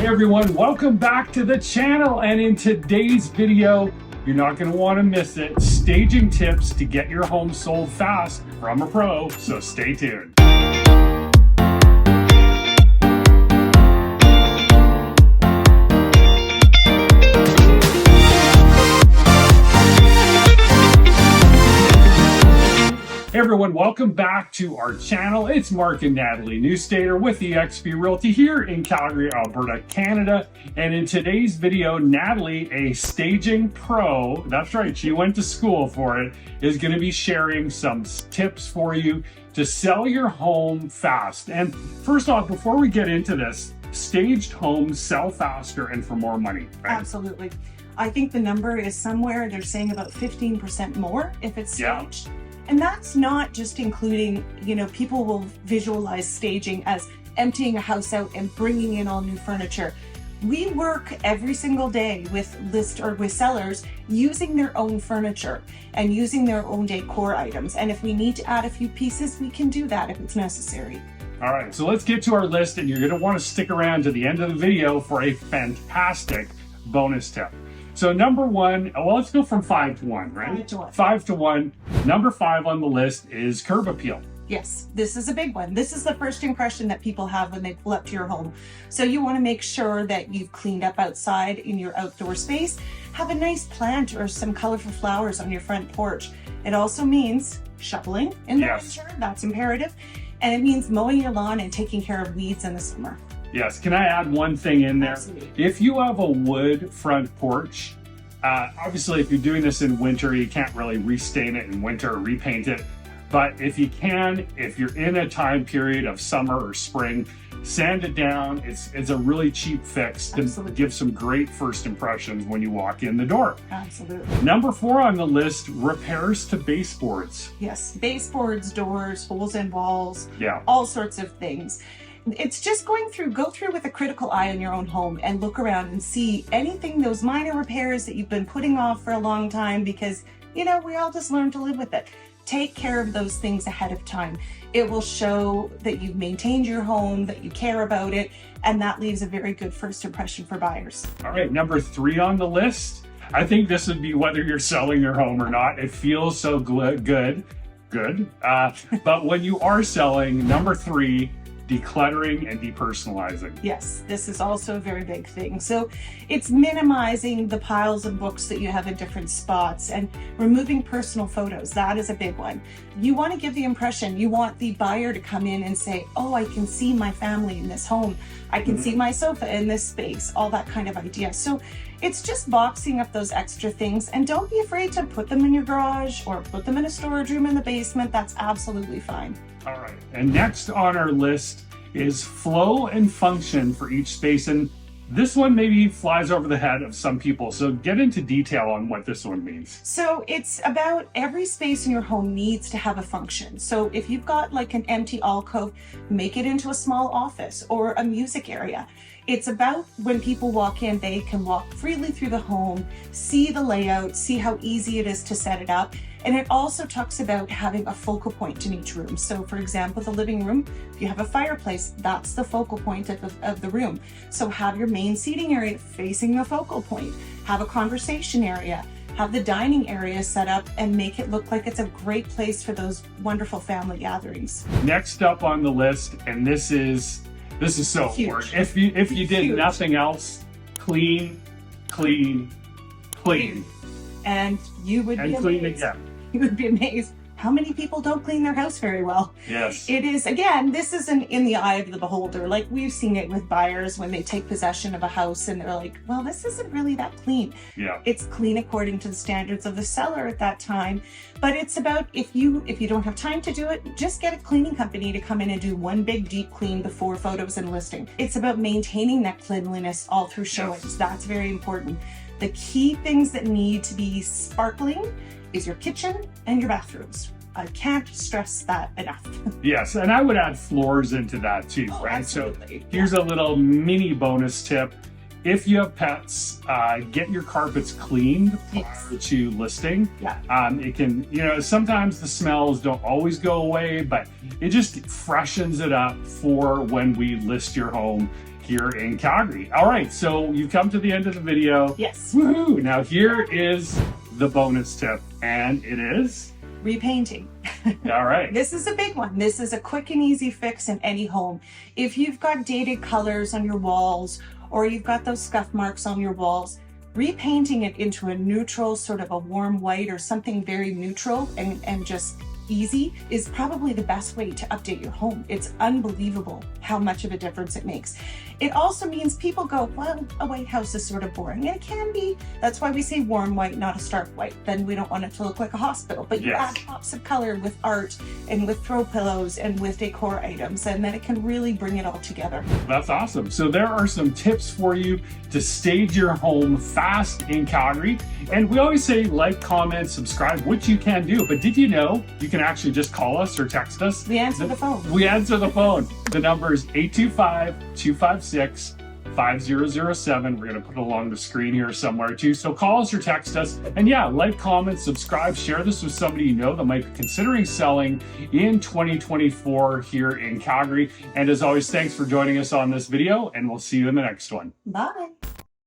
Hey everyone, welcome back to the channel, and in today's video, you're not going to want to miss it. Staging tips to get your home sold fast from a pro, so stay tuned. Hey everyone, welcome back to our channel. It's Mark and Natalie Newstater with eXp Realty here in Calgary, Alberta, Canada. And in today's video, Natalie, a staging pro, that's right, she went to school for it, is going to be sharing some tips for you to sell your home fast. And first off, before we get into this, staged homes sell faster and for more money, right? Absolutely. I think the number is somewhere, they're saying about 15% more if it's staged. Yeah. And that's not just including, people will visualize staging as emptying a house out and bringing in all new furniture. We work every single day with sellers using their own furniture and using their own decor items. And if we need to add a few pieces, we can do that if it's necessary. All right, so let's get to our list, and you're going to want to stick around to the end of the video for a fantastic bonus tip. So number one, well, let's go from 5 to 1, right? 5 to 1. 5 to 1. Number 5 on the list is curb appeal. Yes, this is a big one. This is the first impression that people have when they pull up to your home. So you want to make sure that you've cleaned up outside in your outdoor space. Have a nice plant or some colorful flowers on your front porch. It also means shoveling in the winter. That's imperative. And it means mowing your lawn and taking care of weeds in the summer. Yes, can I add one thing in there? Absolutely. If you have a wood front porch, obviously if you're doing this in winter, you can't really restain it in winter or repaint it. But if you can, if you're in a time period of summer or spring, sand it down. It's a really cheap fix to give some great first impressions when you walk in the door. Absolutely. Number 4 on the list, repairs to baseboards. Yes, baseboards, doors, holes in walls, yeah, all sorts of things. It's just go through with a critical eye on your own home and look around and see anything, those minor repairs that you've been putting off for a long time because, we all just learn to live with it. Take care of those things ahead of time. It will show that you've maintained your home, that you care about it, and that leaves a very good first impression for buyers. All right, number 3 on the list. I think this would be whether you're selling your home or not. It feels so good. But when you are selling, number 3, decluttering and depersonalizing. Yes, this is also a very big thing. So it's minimizing the piles of books that you have in different spots and removing personal photos. That is a big one. You want to give the impression, you want the buyer to come in and say, oh, I can see my family in this home. I can see my sofa in this space, all that kind of idea. So it's just boxing up those extra things, and don't be afraid to put them in your garage or put them in a storage room in the basement. That's absolutely fine. All right, and next on our list is flow and function for each space. And this one maybe flies over the head of some people. So get into detail on what this one means. So it's about every space in your home needs to have a function. So if you've got like an empty alcove, make it into a small office or a music area. It's about when people walk in, they can walk freely through the home, see the layout, see how easy it is to set it up. And it also talks about having a focal point in each room. So for example, the living room, if you have a fireplace, that's the focal point of the room. So have your main seating area facing the focal point, have a conversation area, have the dining area set up and make it look like it's a great place for those wonderful family gatherings. Next up on the list, and this is so important. If you did nothing else, clean. And you would be clean amazed. again. You would be amazed how many people don't clean their house very well. Yes. It is, again, this isn't in the eye of the beholder. Like we've seen it with buyers when they take possession of a house and they're like, well, this isn't really that clean. Yeah. It's clean according to the standards of the seller at that time. But it's about if you don't have time to do it, just get a cleaning company to come in and do one big deep clean before photos and listing. It's about maintaining that cleanliness all through showings. Yes. That's very important. The key things that need to be sparkling is your kitchen and your bathrooms. I can't stress that enough. Yes, and I would add floors into that too, right? Absolutely. So here's a little mini bonus tip. If you have pets, get your carpets cleaned prior to listing. Yeah. It can, sometimes the smells don't always go away, but it just freshens it up for when we list your home. here in Calgary. All right, so you've come to the end of the video. Yes. Woohoo! Now here is the bonus tip, and it is Repainting. all right. This is a big one. This is a quick and easy fix in any home. If you've got dated colors on your walls, or you've got those scuff marks on your walls, repainting it into a neutral, sort of a warm white or something very neutral and just easy is probably the best way to update your home. It's unbelievable how much of a difference it makes. It also means people go, well, a white house is sort of boring, and it can be. That's why we say warm white, not a stark white. Then we don't want it to look like a hospital. But you add pops of color with art and with throw pillows and with decor items, and then it can really bring it all together. That's awesome. So there are some tips for you to stage your home fast in Calgary. And we always say like, comment, subscribe, which you can do. But did you know you can actually just call us or text us? We answer the phone. We answer the phone. The number is 825-256-5007. We're going to put it along the screen here somewhere too. So call us or text us. And yeah, like, comment, subscribe, share this with somebody you know that might be considering selling in 2024 here in Calgary. And as always, thanks for joining us on this video, and we'll see you in the next one. Bye.